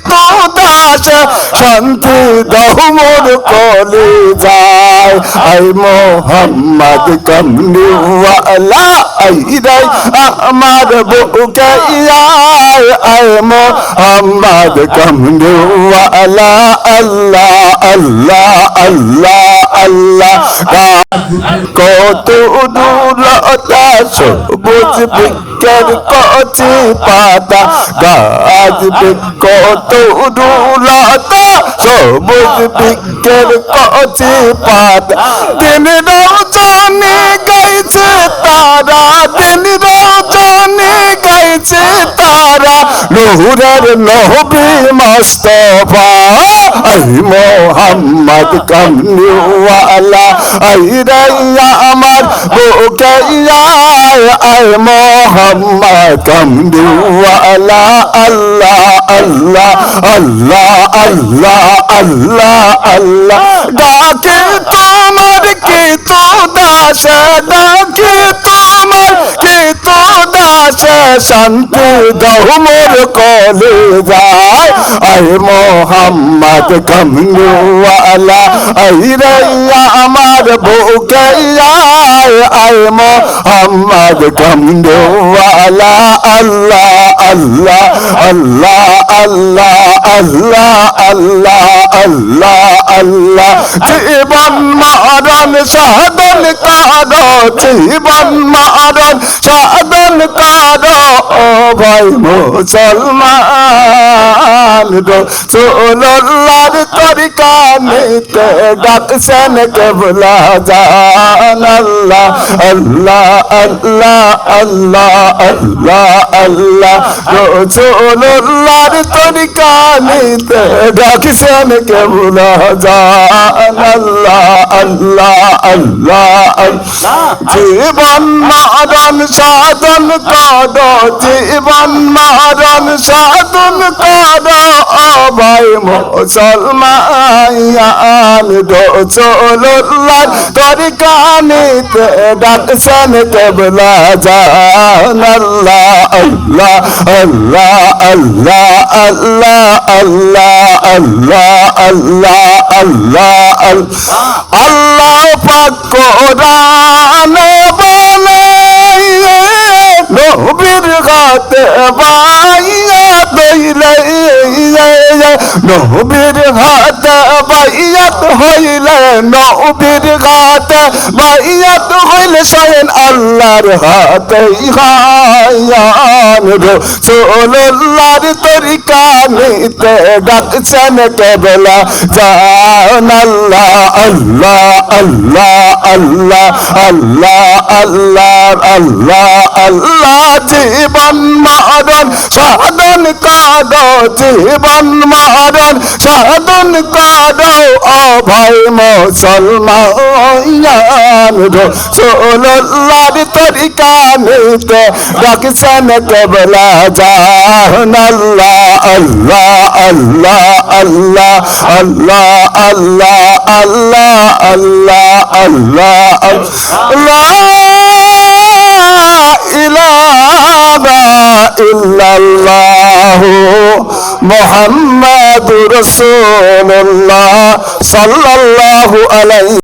তো দাস শান্তি দাও মোর কলে যায় আই মোহাম্মদ কমলিওয়ালা আই রাই আমার বুকে আয় আই মোহাম্মদ কমলিওয়ালা আল্লাহ আল্লাহ আল্লাহ আল্লাহ কত দূরতা সবুজ বৃক্ষের কচি পাতা গাছ কত দূরতা সবুজ বৃক্ষের কচি পাতা দিন রজনী গাইছে তারা দিন রজনী গাইছে তারা নূরের নবী মুস্তাফা আই মোহাম্মদ কমলিওয়ালা আই রাইয়া আমার বুকে আয় আই মোহাম্মদ কমলিওয়ালা আল্লাহ আল্লাহ আল্লাহ আল্লাহ আল্লাহ আল্লাহ ডাকে তোমার কে তো দাস ডাকে তোমার কে তো দাস শান্তি দাও মোর কলে যায় আই মোহাম্মদ কমলিওয়ালা আই রাইয়া আমার বুকে আয় আই মোহাম্মদ কমলিওয়ালা আল্লাহ আল্লাহ আল্লাহ আল্লাহ আল্লাহ আল্লাহ আল্লাহ আল্লাহ জীবন মরণ সাধন করো জীবন মরণ সাধন করো ও ভাই মুসলমান রাসূলুল্লাহর তরিকা নিতে ডাকছেন কেবলা জান আল্লাহ আল্লাহ আল্লাহ আল্লাহ আল্লাহ আল্লাহ রাসূলুল্লাহর তরিকা নিতে ডাকছেন কেবলা জান আল্লাহ আল্লাহ আল্লাহ জীবন মরণ সাধন করো জীবন মরণ সাধন করো ও ভাই মুসলমান রাসূলুল্লাহর তরিকা নিতে ডাকছেন কেবলা জান আল্লাহ আল্লাহ আল্লাহ আল্লাহ আল্লাহ আল্লাহ আল্লাহ আল্লাহ আল্লাহ আল্লাহ পাক কোরআনে বলে নবীর হাতে বাইয়াত হইলে নবীর হাতে বাইয়াত হইলে নবীর হাতে বাইয়াত হইলে স্বয়ং আল্লাহর হাতে হায়ান রাসূলুল্লাহর তরিকা নিতে ডাকছেন কেবলা জান আল্লাহ আল্লাহ আল্লাহ আল্লাহ আল্লাহ আল্লাহ আল্লাহ আল্লাহ জীবন মরণ সাধন করো জীবন মরণ সাধন করো ও ভাই মুসলমান রাসূলুল্লাহর তরিকা নিতে ডাকছেন কেবলা জান আল্লাহ আল্লাহ আল্লাহ আল্লাহ আল্লাহ আল্লাহ আল্লাহ আল্লাহ আল্লাহ আল্লাহ ইলাহা ইল্লাল্লাহু মুহাম্মাদুর রাসূলুল্লাহ সাল্লাল্লাহু আলাইহি